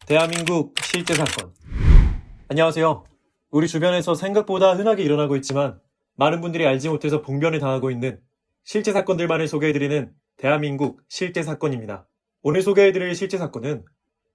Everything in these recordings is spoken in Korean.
대한민국 실제 사건. 안녕하세요. 우리 주변에서 생각보다 흔하게 일어나고 있지만 많은 분들이 알지 못해서 봉변을 당하고 있는 실제 사건들만을 소개해드리는 대한민국 실제 사건입니다. 오늘 소개해드릴 실제 사건은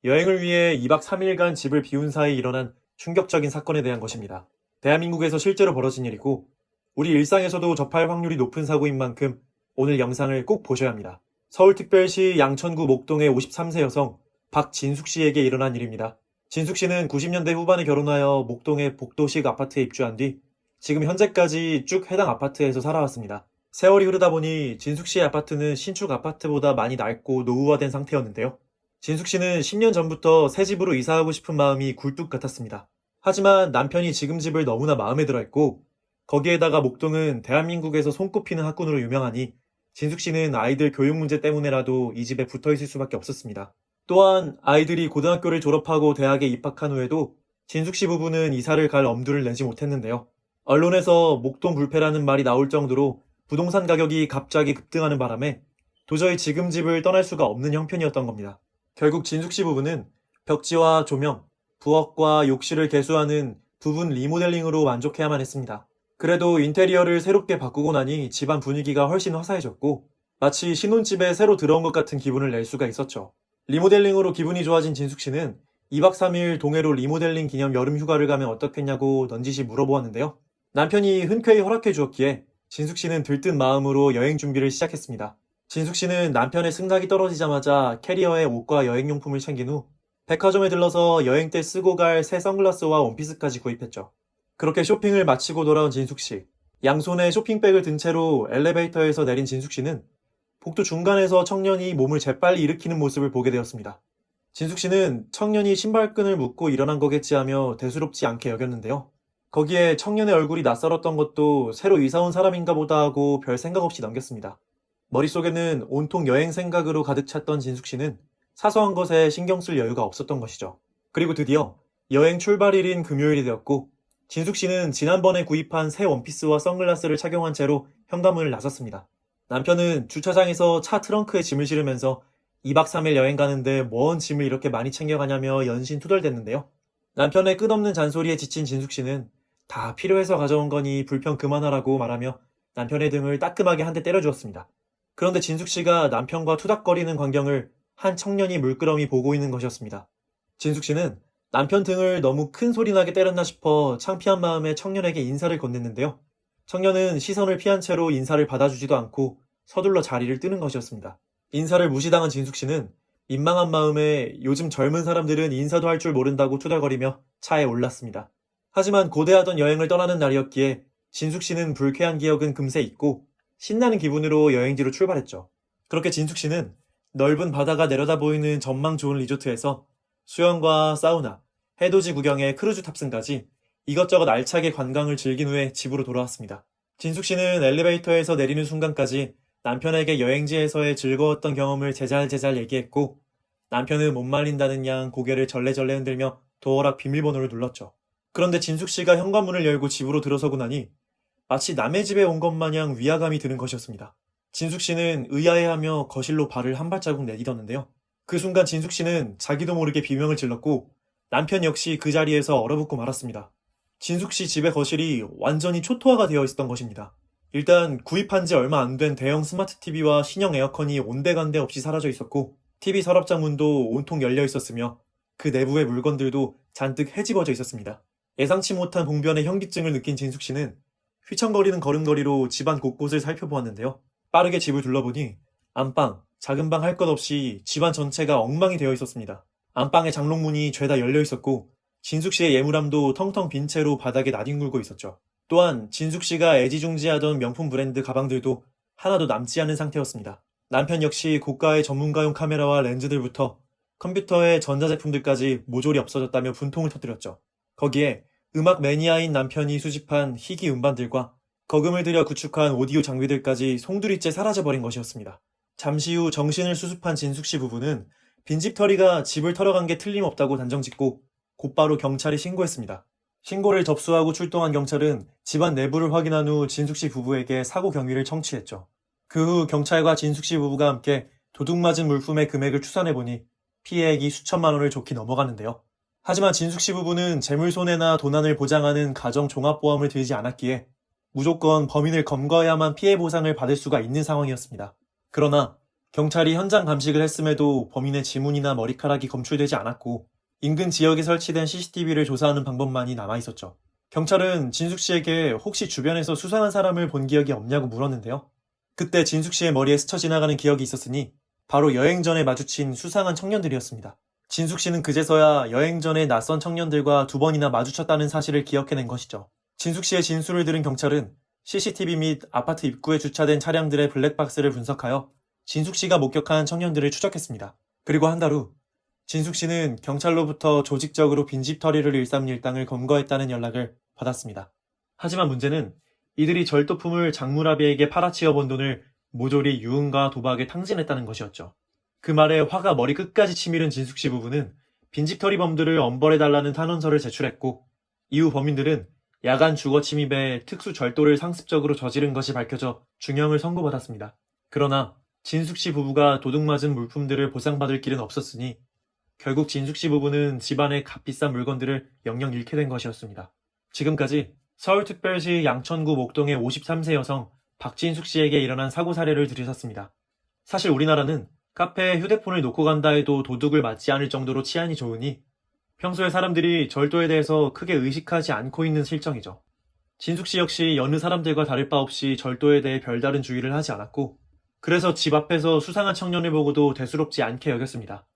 여행을 위해 2박 3일간 집을 비운 사이 일어난 충격적인 사건에 대한 것입니다. 대한민국에서 실제로 벌어진 일이고 우리 일상에서도 접할 확률이 높은 사고인 만큼 오늘 영상을 꼭 보셔야 합니다. 서울특별시 양천구 목동의 53세 여성 박진숙 씨에게 일어난 일입니다. 진숙 씨는 90년대 후반에 결혼하여 목동의 복도식 아파트에 입주한 뒤 지금 현재까지 쭉 해당 아파트에서 살아왔습니다. 세월이 흐르다 보니 진숙 씨의 아파트는 신축 아파트보다 많이 낡고 노후화된 상태였는데요. 진숙 씨는 10년 전부터 새 집으로 이사하고 싶은 마음이 굴뚝 같았습니다. 하지만 남편이 지금 집을 너무나 마음에 들어했고 거기에다가 목동은 대한민국에서 손꼽히는 학군으로 유명하니 진숙 씨는 아이들 교육 문제 때문에라도 이 집에 붙어 있을 수밖에 없었습니다. 또한 아이들이 고등학교를 졸업하고 대학에 입학한 후에도 진숙 씨 부부는 이사를 갈 엄두를 내지 못했는데요. 언론에서 목동 불패라는 말이 나올 정도로 부동산 가격이 갑자기 급등하는 바람에 도저히 지금 집을 떠날 수가 없는 형편이었던 겁니다. 결국 진숙 씨 부부는 벽지와 조명, 부엌과 욕실을 개수하는 부분 리모델링으로 만족해야만 했습니다. 그래도 인테리어를 새롭게 바꾸고 나니 집안 분위기가 훨씬 화사해졌고 마치 신혼집에 새로 들어온 것 같은 기분을 낼 수가 있었죠. 리모델링으로 기분이 좋아진 진숙 씨는 2박 3일 동해로 리모델링 기념 여름 휴가를 가면 어떻겠냐고 넌지시 물어보았는데요. 남편이 흔쾌히 허락해 주었기에 진숙 씨는 들뜬 마음으로 여행 준비를 시작했습니다. 진숙 씨는 남편의 승낙이 떨어지자마자 캐리어에 옷과 여행용품을 챙긴 후 백화점에 들러서 여행 때 쓰고 갈 새 선글라스와 원피스까지 구입했죠. 그렇게 쇼핑을 마치고 돌아온 진숙 씨. 양손에 쇼핑백을 든 채로 엘리베이터에서 내린 진숙 씨는 복도 중간에서 청년이 몸을 재빨리 일으키는 모습을 보게 되었습니다. 진숙 씨는 청년이 신발끈을 묶고 일어난 거겠지 하며 대수롭지 않게 여겼는데요. 거기에 청년의 얼굴이 낯설었던 것도 새로 이사 온 사람인가 보다 하고 별 생각 없이 넘겼습니다. 머릿속에는 온통 여행 생각으로 가득 찼던 진숙 씨는 사소한 것에 신경 쓸 여유가 없었던 것이죠. 그리고 드디어 여행 출발일인 금요일이 되었고 진숙 씨는 지난번에 구입한 새 원피스와 선글라스를 착용한 채로 현관문을 나섰습니다. 남편은 주차장에서 차 트렁크에 짐을 실으면서 2박 3일 여행 가는데 뭔 짐을 이렇게 많이 챙겨가냐며 연신 투덜댔는데요. 남편의 끝없는 잔소리에 지친 진숙 씨는 다 필요해서 가져온 거니 불평 그만하라고 말하며 남편의 등을 따끔하게 한 대 때려주었습니다. 그런데 진숙 씨가 남편과 투닥거리는 광경을 한 청년이 물끄러미 보고 있는 것이었습니다. 진숙 씨는 남편 등을 너무 큰 소리 나게 때렸나 싶어 창피한 마음에 청년에게 인사를 건넸는데요. 청년은 시선을 피한 채로 인사를 받아주지도 않고 서둘러 자리를 뜨는 것이었습니다. 인사를 무시당한 진숙 씨는 민망한 마음에 요즘 젊은 사람들은 인사도 할 줄 모른다고 투덜거리며 차에 올랐습니다. 하지만 고대하던 여행을 떠나는 날이었기에 진숙 씨는 불쾌한 기억은 금세 잊고 신나는 기분으로 여행지로 출발했죠. 그렇게 진숙 씨는 넓은 바다가 내려다 보이는 전망 좋은 리조트에서 수영과 사우나, 해돋이 구경에 크루즈 탑승까지 이것저것 알차게 관광을 즐긴 후에 집으로 돌아왔습니다. 진숙 씨는 엘리베이터에서 내리는 순간까지 남편에게 여행지에서의 즐거웠던 경험을 제잘제잘 얘기했고 남편은 못 말린다는 양 고개를 절레절레 흔들며 도어락 비밀번호를 눌렀죠. 그런데 진숙 씨가 현관문을 열고 집으로 들어서고 나니 마치 남의 집에 온 것 마냥 위화감이 드는 것이었습니다. 진숙 씨는 의아해하며 거실로 발을 한 발자국 내딛었는데요. 그 순간 진숙 씨는 자기도 모르게 비명을 질렀고 남편 역시 그 자리에서 얼어붙고 말았습니다. 진숙 씨 집의 거실이 완전히 초토화가 되어 있었던 것입니다. 일단 구입한 지 얼마 안 된 대형 스마트 TV와 신형 에어컨이 온데간데 없이 사라져 있었고 TV 서랍장 문도 온통 열려 있었으며 그 내부의 물건들도 잔뜩 헤집어져 있었습니다. 예상치 못한 봉변의 현기증을 느낀 진숙 씨는 휘청거리는 걸음걸이로 집안 곳곳을 살펴보았는데요. 빠르게 집을 둘러보니 안방, 작은 방 할 것 없이 집안 전체가 엉망이 되어 있었습니다. 안방의 장롱문이 죄다 열려 있었고 진숙 씨의 예물함도 텅텅 빈 채로 바닥에 나뒹굴고 있었죠. 또한 진숙 씨가 애지중지하던 명품 브랜드 가방들도 하나도 남지 않은 상태였습니다. 남편 역시 고가의 전문가용 카메라와 렌즈들부터 컴퓨터의 전자제품들까지 모조리 없어졌다며 분통을 터뜨렸죠. 거기에 음악 매니아인 남편이 수집한 희귀 음반들과 거금을 들여 구축한 오디오 장비들까지 송두리째 사라져버린 것이었습니다. 잠시 후 정신을 수습한 진숙 씨 부부는 빈집털이가 집을 털어간 게 틀림없다고 단정짓고 곧바로 경찰에 신고했습니다. 신고를 접수하고 출동한 경찰은 집안 내부를 확인한 후 진숙 씨 부부에게 사고 경위를 청취했죠. 그 후 경찰과 진숙 씨 부부가 함께 도둑 맞은 물품의 금액을 추산해보니 피해액이 수천만 원을 좋게 넘어가는데요. 하지만 진숙씨 부부는 재물손해나 도난을 보장하는 가정종합보험을 들지 않았기에 무조건 범인을 검거해야만 피해 보상을 받을 수가 있는 상황이었습니다. 그러나 경찰이 현장 감식을 했음에도 범인의 지문이나 머리카락이 검출되지 않았고 인근 지역에 설치된 CCTV를 조사하는 방법만이 남아있었죠. 경찰은 진숙씨에게 혹시 주변에서 수상한 사람을 본 기억이 없냐고 물었는데요. 그때 진숙씨의 머리에 스쳐 지나가는 기억이 있었으니 바로 여행 전에 마주친 수상한 청년들이었습니다. 진숙씨는 그제서야 여행 전에 낯선 청년들과 2번이나 마주쳤다는 사실을 기억해낸 것이죠. 진숙씨의 진술을 들은 경찰은 CCTV 및 아파트 입구에 주차된 차량들의 블랙박스를 분석하여 진숙씨가 목격한 청년들을 추적했습니다. 그리고 한 달 후 진숙씨는 경찰로부터 조직적으로 빈집털이를 일삼일당을 검거했다는 연락을 받았습니다. 하지만 문제는 이들이 절도품을 장무라비에게 팔아치워 본 돈을 모조리 유흥과 도박에 탕진했다는 것이었죠. 그 말에 화가 머리 끝까지 치밀은 진숙씨 부부는 빈집털이범들을 엄벌해달라는 탄원서를 제출했고 이후 범인들은 야간 주거 침입에 특수 절도를 상습적으로 저지른 것이 밝혀져 중형을 선고받았습니다. 그러나 진숙씨 부부가 도둑맞은 물품들을 보상받을 길은 없었으니 결국 진숙씨 부부는 집안의 값비싼 물건들을 영영 잃게 된 것이었습니다. 지금까지 서울특별시 양천구 목동의 53세 여성 박진숙씨에게 일어난 사고 사례를 들으셨습니다. 사실 우리나라는 카페에 휴대폰을 놓고 간다 해도 도둑을 맞지 않을 정도로 치안이 좋으니 평소에 사람들이 절도에 대해서 크게 의식하지 않고 있는 실정이죠. 진숙씨 역시 여느 사람들과 다를 바 없이 절도에 대해 별다른 주의를 하지 않았고 그래서 집 앞에서 수상한 청년을 보고도 대수롭지 않게 여겼습니다.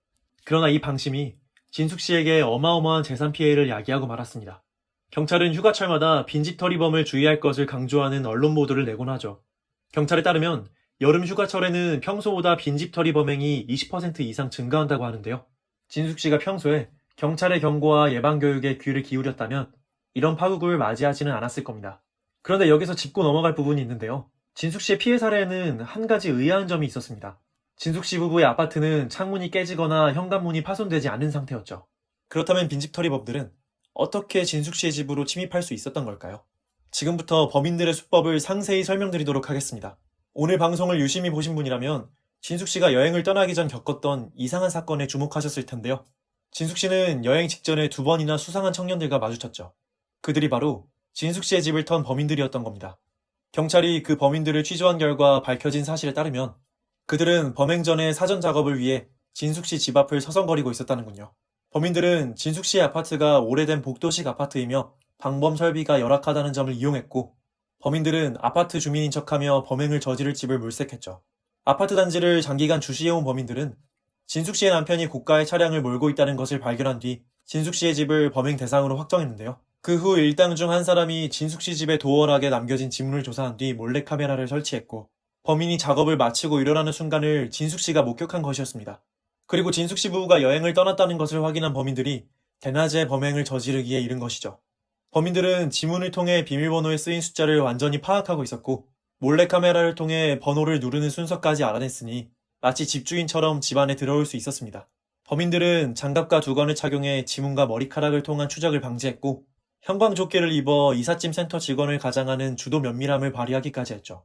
그러나 이 방심이 진숙씨에게 어마어마한 재산 피해를 야기하고 말았습니다. 경찰은 휴가철마다 빈집털이범을 주의할 것을 강조하는 언론 보도를 내곤 하죠. 경찰에 따르면 여름 휴가철에는 평소보다 빈집털이 범행이 20% 이상 증가한다고 하는데요. 진숙씨가 평소에 경찰의 경고와 예방교육에 귀를 기울였다면 이런 파국을 맞이하지는 않았을 겁니다. 그런데 여기서 짚고 넘어갈 부분이 있는데요. 진숙씨의 피해 사례에는 한 가지 의아한 점이 있었습니다. 진숙씨 부부의 아파트는 창문이 깨지거나 현관문이 파손되지 않은 상태였죠. 그렇다면 빈집털이범들은 어떻게 진숙씨의 집으로 침입할 수 있었던 걸까요? 지금부터 범인들의 수법을 상세히 설명드리도록 하겠습니다. 오늘 방송을 유심히 보신 분이라면 진숙씨가 여행을 떠나기 전 겪었던 이상한 사건에 주목하셨을 텐데요. 진숙씨는 여행 직전에 2번이나 수상한 청년들과 마주쳤죠. 그들이 바로 진숙씨의 집을 턴 범인들이었던 겁니다. 경찰이 그 범인들을 취조한 결과 밝혀진 사실에 따르면 그들은 범행 전에 사전 작업을 위해 진숙씨 집 앞을 서성거리고 있었다는군요. 범인들은 진숙씨의 아파트가 오래된 복도식 아파트이며 방범 설비가 열악하다는 점을 이용했고 범인들은 아파트 주민인 척하며 범행을 저지를 집을 물색했죠. 아파트 단지를 장기간 주시해온 범인들은 진숙씨의 남편이 고가의 차량을 몰고 있다는 것을 발견한 뒤 진숙씨의 집을 범행 대상으로 확정했는데요. 그 후 일당 중 한 사람이 진숙씨 집의 도어락에 남겨진 지문을 조사한 뒤 몰래카메라를 설치했고 범인이 작업을 마치고 일어나는 순간을 진숙씨가 목격한 것이었습니다. 그리고 진숙씨 부부가 여행을 떠났다는 것을 확인한 범인들이 대낮에 범행을 저지르기에 이른 것이죠. 범인들은 지문을 통해 비밀번호에 쓰인 숫자를 완전히 파악하고 있었고 몰래카메라를 통해 번호를 누르는 순서까지 알아냈으니 마치 집주인처럼 집 안에 들어올 수 있었습니다. 범인들은 장갑과 두건을 착용해 지문과 머리카락을 통한 추적을 방지했고 형광조끼를 입어 이삿짐 센터 직원을 가장하는 주도 면밀함을 발휘하기까지 했죠.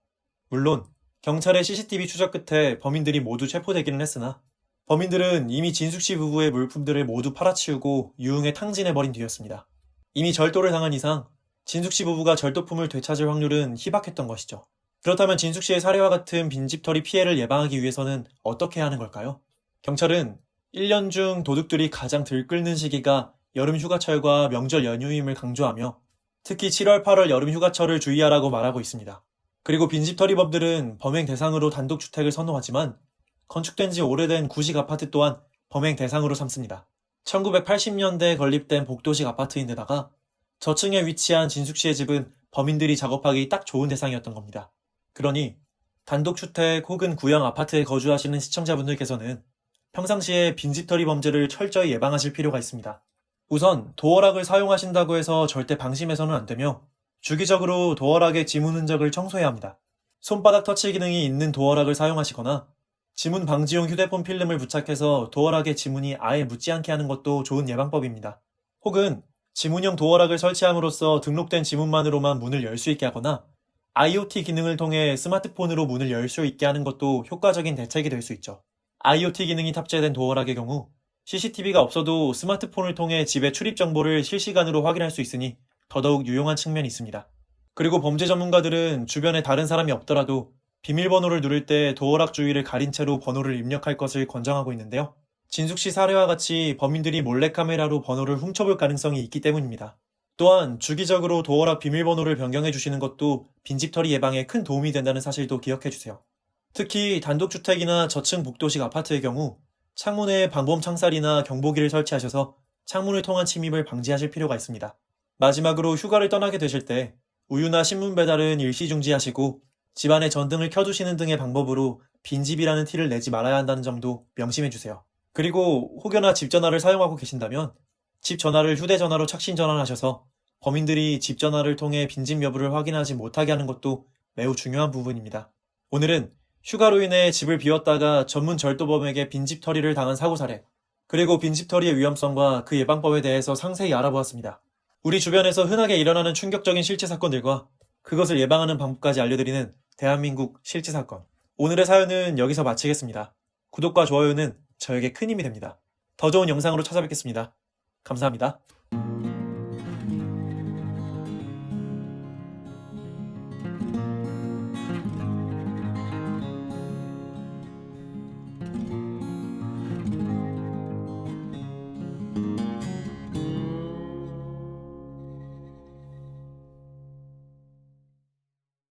물론 경찰의 CCTV 추적 끝에 범인들이 모두 체포되기는 했으나 범인들은 이미 진숙씨 부부의 물품들을 모두 팔아치우고 유흥에 탕진해버린 뒤였습니다. 이미 절도를 당한 이상 진숙씨 부부가 절도품을 되찾을 확률은 희박했던 것이죠. 그렇다면 진숙씨의 사례와 같은 빈집털이 피해를 예방하기 위해서는 어떻게 해야 하는 걸까요? 경찰은 1년 중 도둑들이 가장 들끓는 시기가 여름 휴가철과 명절 연휴임을 강조하며 특히 7월, 8월 여름 휴가철을 주의하라고 말하고 있습니다. 그리고 빈집털이범들은 범행 대상으로 단독주택을 선호하지만 건축된 지 오래된 구식 아파트 또한 범행 대상으로 삼습니다. 1980년대에 건립된 복도식 아파트인데다가 저층에 위치한 진숙씨의 집은 범인들이 작업하기 딱 좋은 대상이었던 겁니다. 그러니 단독주택 혹은 구형 아파트에 거주하시는 시청자분들께서는 평상시에 빈집털이 범죄를 철저히 예방하실 필요가 있습니다. 우선 도어락을 사용하신다고 해서 절대 방심해서는 안 되며 주기적으로 도어락의 지문 흔적을 청소해야 합니다. 손바닥 터치 기능이 있는 도어락을 사용하시거나 지문 방지용 휴대폰 필름을 부착해서 도어락의 지문이 아예 묻지 않게 하는 것도 좋은 예방법입니다. 혹은 지문형 도어락을 설치함으로써 등록된 지문만으로만 문을 열 수 있게 하거나 IoT 기능을 통해 스마트폰으로 문을 열 수 있게 하는 것도 효과적인 대책이 될 수 있죠. IoT 기능이 탑재된 도어락의 경우 CCTV가 없어도 스마트폰을 통해 집의 출입 정보를 실시간으로 확인할 수 있으니 더더욱 유용한 측면이 있습니다. 그리고 범죄 전문가들은 주변에 다른 사람이 없더라도 비밀번호를 누를 때 도어락 주위를 가린 채로 번호를 입력할 것을 권장하고 있는데요. 진숙 씨 사례와 같이 범인들이 몰래카메라로 번호를 훔쳐볼 가능성이 있기 때문입니다. 또한 주기적으로 도어락 비밀번호를 변경해 주시는 것도 빈집털이 예방에 큰 도움이 된다는 사실도 기억해 주세요. 특히 단독주택이나 저층 복도식 아파트의 경우 창문에 방범 창살이나 경보기를 설치하셔서 창문을 통한 침입을 방지하실 필요가 있습니다. 마지막으로 휴가를 떠나게 되실 때 우유나 신문 배달은 일시 중지하시고 집안에 전등을 켜두시는 등의 방법으로 빈집이라는 티를 내지 말아야 한다는 점도 명심해 주세요. 그리고 혹여나 집 전화를 사용하고 계신다면 집 전화를 휴대전화로 착신 전환하셔서 범인들이 집 전화를 통해 빈집 여부를 확인하지 못하게 하는 것도 매우 중요한 부분입니다. 오늘은 휴가로 인해 집을 비웠다가 전문 절도범에게 빈집 털이를 당한 사고 사례, 그리고 빈집 털이의 위험성과 그 예방법에 대해서 상세히 알아보았습니다. 우리 주변에서 흔하게 일어나는 충격적인 실제 사건들과 그것을 예방하는 방법까지 알려드리는 대한민국 실제 사건. 오늘의 사연은 여기서 마치겠습니다. 구독과 좋아요는 저에게 큰 힘이 됩니다. 더 좋은 영상으로 찾아뵙겠습니다. 감사합니다.